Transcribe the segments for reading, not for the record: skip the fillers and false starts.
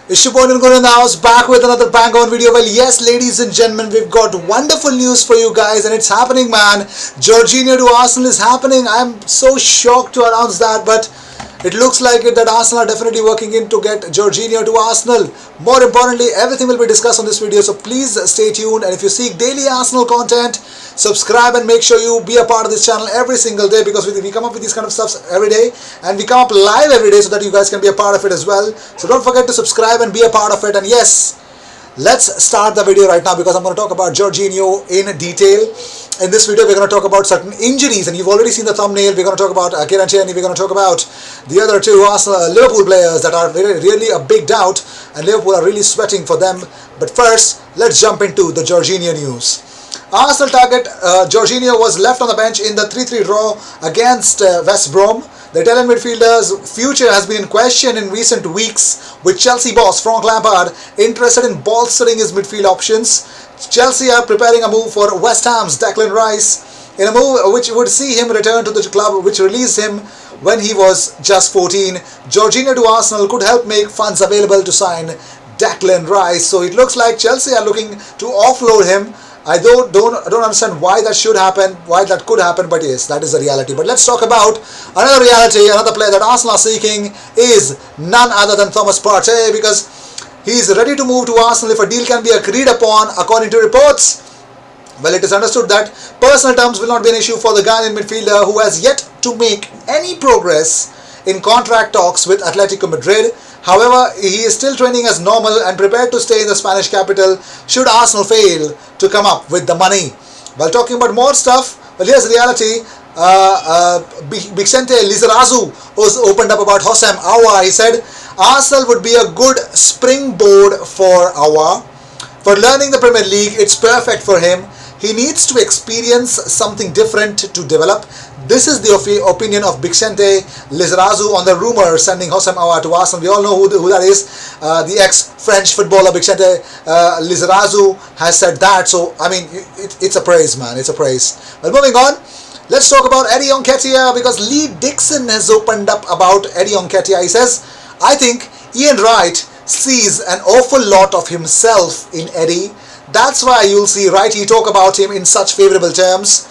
It's Shubhodin Guru in the house, back with another bang on video. Well, yes, ladies and gentlemen, we've got wonderful news for you guys, and it's happening, man. Jorginho to Arsenal is happening. I'm so shocked to announce that, but it looks like it that Arsenal are definitely working in to get Jorginho to Arsenal. More importantly, everything will be discussed on this video, so please stay tuned. And if you seek daily Arsenal content, subscribe and make sure you be a part of this channel every single day, because we come up with these kind of stuff every day, and we come up live every day so that you guys can be a part of it as well. So don't forget to subscribe and be a part of it. And yes, let's start the video right now, because I'm going to talk about Jorginho in detail. In this video, we're going to talk about certain injuries, and you've already seen the thumbnail. We're going to talk about Kieran Tierney. We're going to talk about the other two Liverpool players that are really a big doubt, and Liverpool are really sweating for them. But first, let's jump into the Jorginho news. Arsenal target Jorginho was left on the bench in the 3-3 draw against West Brom. The Italian midfielder's future has been in question in recent weeks, with Chelsea boss Frank Lampard interested in bolstering his midfield options. Chelsea are preparing a move for West Ham's Declan Rice, in a move which would see him return to the club which released him when he was just 14. Jorginho to Arsenal could help make funds available to sign Declan Rice. So it looks like Chelsea are looking to offload him. I don't understand why that should happen, why that could happen, but yes, that is the reality. But let's talk about another reality. Another player that Arsenal are seeking is none other than Thomas Partey, because he is ready to move to Arsenal if a deal can be agreed upon, according to reports. Well, it is understood that personal terms will not be an issue for the Ghanaian midfielder, who has yet to make any progress in contract talks with Atletico Madrid. However, he is still training as normal and prepared to stay in the Spanish capital should Arsenal fail to come up with the money. While talking about more stuff, well, here's the reality. Vicente Lizarazu was opened up about Houssem Aouar. He said Arsenal would be a good springboard for Aouar. For learning the Premier League, it's perfect for him. He needs to experience something different to develop. This is the opinion of Vicente Lizarazu on the rumor sending Houssem Aouar to Arsenal. We all know who that is. The ex-French footballer Vicente Lizarazu has said that. So, I mean, it's a praise, man. It's a praise. Well, moving on. Let's talk about Eddie Nketiah, because Lee Dixon has opened up about Eddie Nketiah. He says, I think Ian Wright sees an awful lot of himself in Eddie. That's why you'll see Wrighty talk about him in such favourable terms.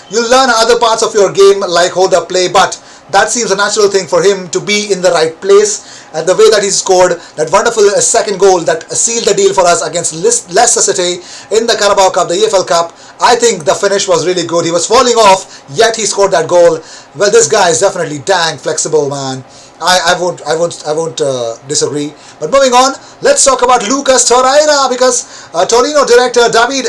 You'll learn other parts of your game like hold-up play, but that seems a natural thing for him to be in the right place. And the way that he scored that wonderful second goal that sealed the deal for us against Leicester City in the Carabao Cup, the EFL Cup, I think the finish was really good. He was falling off, yet he scored that goal. Well, this guy is definitely dang flexible, man. I won't disagree. But moving on, let's talk about Lucas Torreira, because Torino director David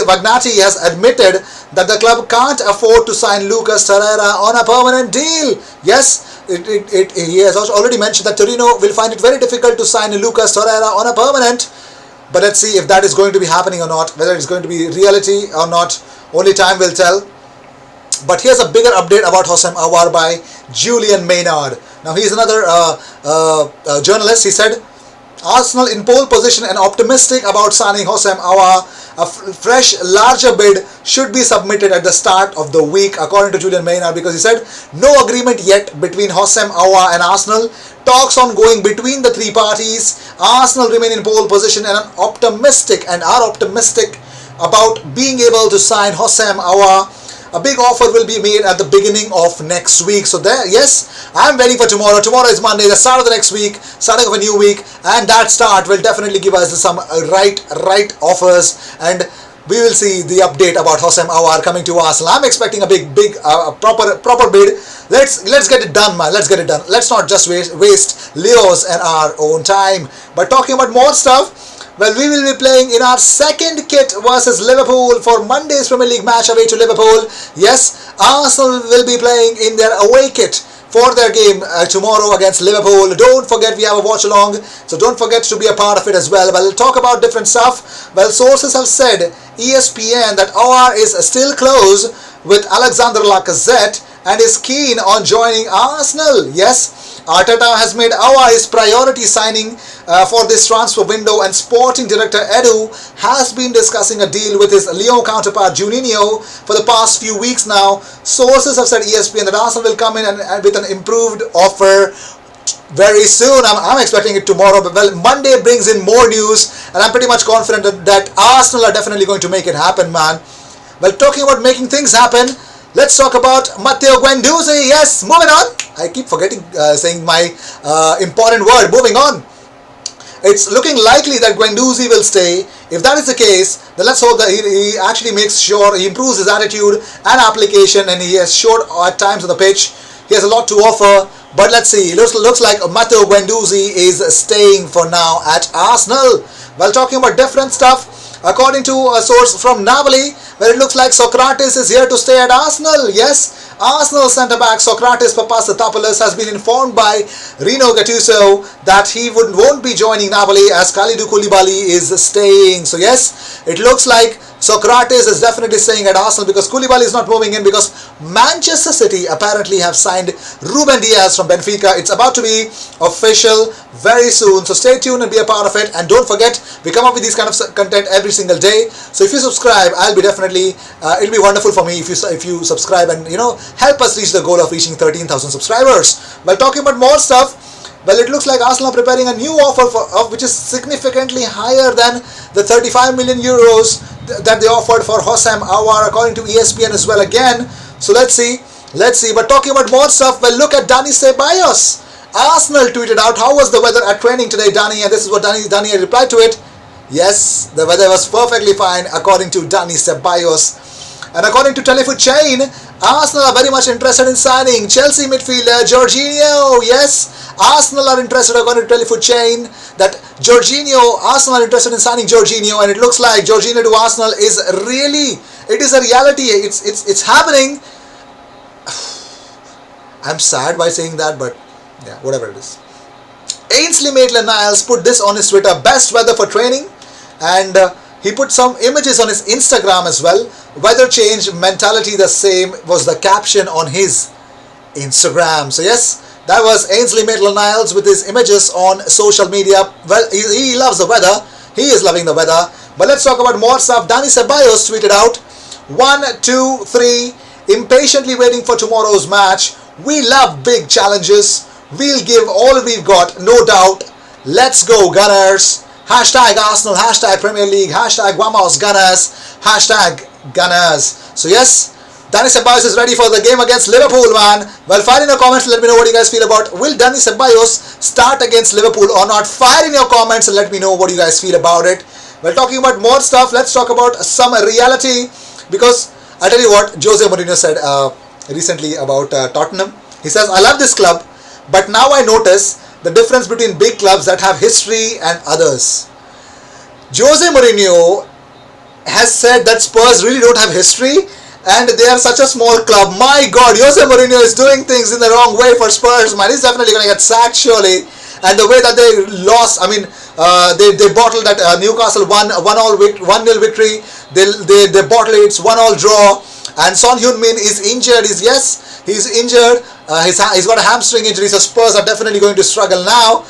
Vagnati has admitted that the club can't afford to sign Lucas Torreira on a permanent deal. Yes, he has also already mentioned that Torino will find it very difficult to sign Lucas Torreira on a permanent. But let's see if that is going to be happening or not, whether it's going to be reality or not. Only time will tell. But here's a bigger update about Houssem Aouar by Julian Maynard. Now, he's another journalist. He said, Arsenal in pole position and optimistic about signing Houssem Aouar. A fresh, larger bid should be submitted at the start of the week, according to Julian Maynard, because he said, no agreement yet between Houssem Aouar and Arsenal. Talks ongoing between the three parties. Arsenal remain in pole position and are optimistic about being able to sign Houssem Aouar. A big offer will be made at the beginning of next week. So there, yes, I'm ready for tomorrow. Tomorrow is Monday, the start of the next week, starting of a new week, and that start will definitely give us some right offers, and we will see the update about Houssem Aouar coming to Arsenal. I'm expecting a big proper bid. Let's get it done, man. Let's get it done. Let's not just waste Leo's and our own time. But talking about more stuff, well, we will be playing in our second kit versus Liverpool for Monday's Premier League match away to Liverpool. Yes, Arsenal will be playing in their away kit for their game tomorrow against Liverpool. Don't forget, we have a watch along, so don't forget to be a part of it as well. We'll talk about different stuff. Well, sources have said, ESPN, that Aouar is still close with Alexander Lacazette and is keen on joining Arsenal. Yes, Arteta has made Aouar his priority signing for this transfer window, and sporting director Edu has been discussing a deal with his Lyon counterpart Juninho for the past few weeks now. Sources have said ESPN that Arsenal will come in and with an improved offer very soon. I'm expecting it tomorrow. But well, Monday brings in more news, and I'm pretty much confident that Arsenal are definitely going to make it happen, man. Well, talking about making things happen, let's talk about Matteo Guendouzi. Yes, moving on. I keep forgetting saying my important word. Moving on. It's looking likely that Guendouzi will stay. If that is the case, then let's hope that he actually makes sure he improves his attitude and application, and he has showed at times on the pitch. He has a lot to offer, but let's see. Looks like Matteo Guendouzi is staying for now at Arsenal. While talking about different stuff, according to a source from Napoli, where it looks like Socrates is here to stay at Arsenal. Yes, Arsenal centre-back Socrates Papastathopoulos has been informed by Rino Gattuso that he won't be joining Napoli as Kalidou Koulibaly is staying. So yes, it looks like Socrates is definitely staying at Arsenal because Koulibaly is not moving in because Manchester City apparently have signed Ruben Dias from Benfica. It's about to be official very soon. So stay tuned and be a part of it. And don't forget, we come up with these kind of content every single day. So if you subscribe, I'll be definitely, it'll be wonderful for me if you subscribe and, help us reach the goal of reaching 13,000 subscribers. While talking about more stuff, well, it looks like Arsenal are preparing a new offer which is significantly higher than the 35 million euros that they offered for Houssem Aouar, according to ESPN as well again. So let's see. But talking about more stuff, well, look at Dani Ceballos. Arsenal tweeted out, how was the weather at training today, Dani? And this is what Dani replied to it. Yes, the weather was perfectly fine, according to Dani Ceballos. And according to Telefoot Chain, Arsenal are very much interested in signing Chelsea midfielder Jorginho. Yes, Arsenal are interested, according to Telefoot Chain, that Arsenal are interested in signing Jorginho, and it looks like Jorginho to Arsenal is a reality. It's happening. I'm sad by saying that, but yeah, whatever it is. Ainsley Maitland-Niles put this on his Twitter: best weather for training, and he put some images on his Instagram as well. Weather change mentality the same was the caption on his Instagram. So yes, that was Ainsley Maitland-Niles with his images on social media. Well, he loves the weather. He is loving the weather. But let's talk about more stuff. Dani Ceballos tweeted out, 1, 2, 3, impatiently waiting for tomorrow's match. We love big challenges. We'll give all we've got, no doubt. Let's go, Gunners. Hashtag Arsenal, hashtag Premier League, hashtag Vamos Gunners, hashtag Gunners. So yes, Dani Ceballos is ready for the game against Liverpool, man. Well, fire in your comments and let me know what you guys feel about. Will Dani Ceballos start against Liverpool or not? Fire in your comments and let me know what you guys feel about it. Well, talking about more stuff, let's talk about some reality. Because I tell you what, Jose Mourinho said recently about Tottenham. He says, I love this club, but now I notice the difference between big clubs that have history and others. Jose Mourinho has said that Spurs really don't have history and they are such a small club. My God, Jose Mourinho is doing things in the wrong way for Spurs, man. He's definitely going to get sacked, surely. And the way that they lost, they bottled that Newcastle 1-0 victory. They bottled it, it's 1-1 draw. And Son Heung-min is injured. He's injured. He's got a hamstring injury, so Spurs are definitely going to struggle now.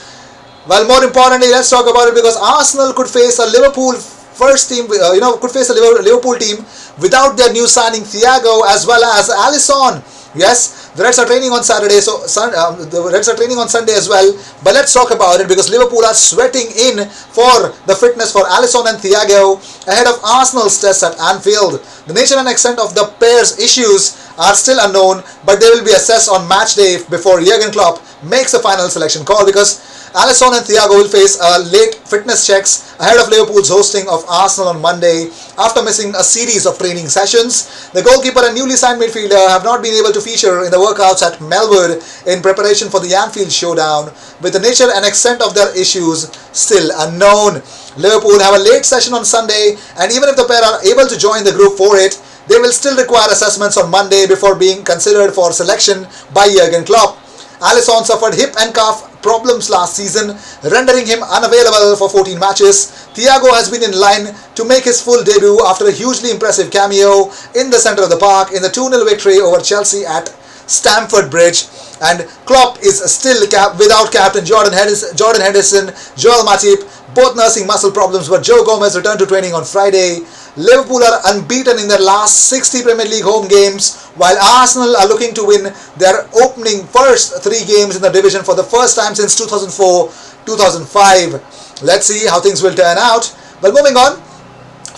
Well, more importantly, let's talk about it because Arsenal could face a Liverpool Liverpool team without their new signing Thiago as well as Alisson. Yes, the Reds are training on Saturday, so the Reds are training on Sunday as well. But let's talk about it because Liverpool are sweating in for the fitness for Alisson and Thiago ahead of Arsenal's test at Anfield. The nature and extent of the pair's issues are still unknown, but they will be assessed on match day before Jurgen Klopp makes a final selection call because Alisson and Thiago will face late fitness checks ahead of Liverpool's hosting of Arsenal on Monday after missing a series of training sessions. The goalkeeper and newly signed midfielder have not been able to feature in the workouts at Melwood in preparation for the Anfield showdown, with the nature and extent of their issues still unknown. Liverpool have a late session on Sunday, and even if the pair are able to join the group for it, they will still require assessments on Monday before being considered for selection by Jurgen Klopp. Alisson suffered hip and calf problems last season, rendering him unavailable for 14 matches. Thiago has been in line to make his full debut after a hugely impressive cameo in the centre of the park in the 2-0 victory over Chelsea at Stamford Bridge. And Klopp is still without captain Jordan Henderson, Joel Matip, both nursing muscle problems, but Joe Gomez returned to training on Friday. Liverpool are unbeaten in their last 60 Premier League home games, while Arsenal are looking to win their opening first 3 games in the division for the first time since 2004-2005. Let's see how things will turn out. Well, moving on.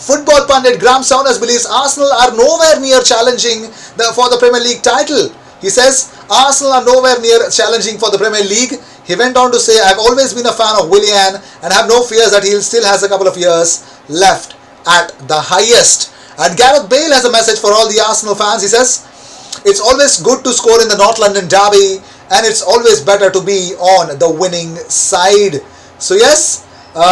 Football pundit Graham Souness believes Arsenal are nowhere near challenging for the Premier League title. He says Arsenal are nowhere near challenging for the Premier League. He went on to say, I've always been a fan of Willian and have no fears that he still has a couple of years left at the highest. And Gareth Bale has a message for all the Arsenal fans. He says, it's always good to score in the North London derby and it's always better to be on the winning side. So yes,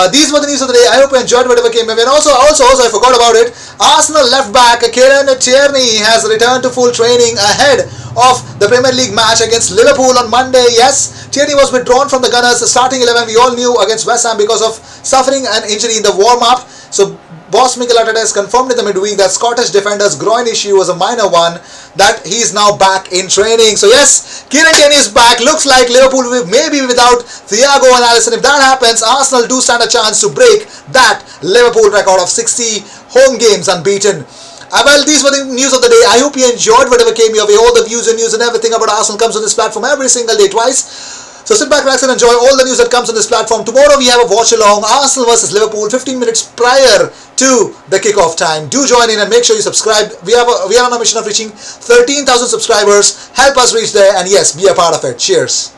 these were the news of the day. I hope you enjoyed whatever came in. And also, I forgot about it. Arsenal left back Kieran Tierney has returned to full training ahead of the Premier League match against Liverpool on Monday. Yes, Tierney was withdrawn from the Gunners' starting 11. We all knew against West Ham because of suffering an injury in the warm-up. So boss Mikel Arteta has confirmed in the midweek that Scottish defender's groin issue was a minor one, that he's now back in training. So yes, Kieran Tierney is back. Looks like Liverpool maybe without Thiago and Alisson. If that happens, Arsenal do stand a chance to break that Liverpool record of 60 home games unbeaten. Well, these were the news of the day. I hope you enjoyed whatever came your way. All the views and news and everything about Arsenal comes on this platform every single day, twice. So sit back, relax and enjoy all the news that comes on this platform. Tomorrow we have a watch along, Arsenal versus Liverpool, 15 minutes prior to the kickoff time. Do join in and make sure you subscribe. We are on a mission of reaching 13,000 subscribers. Help us reach there and yes, be a part of it. Cheers.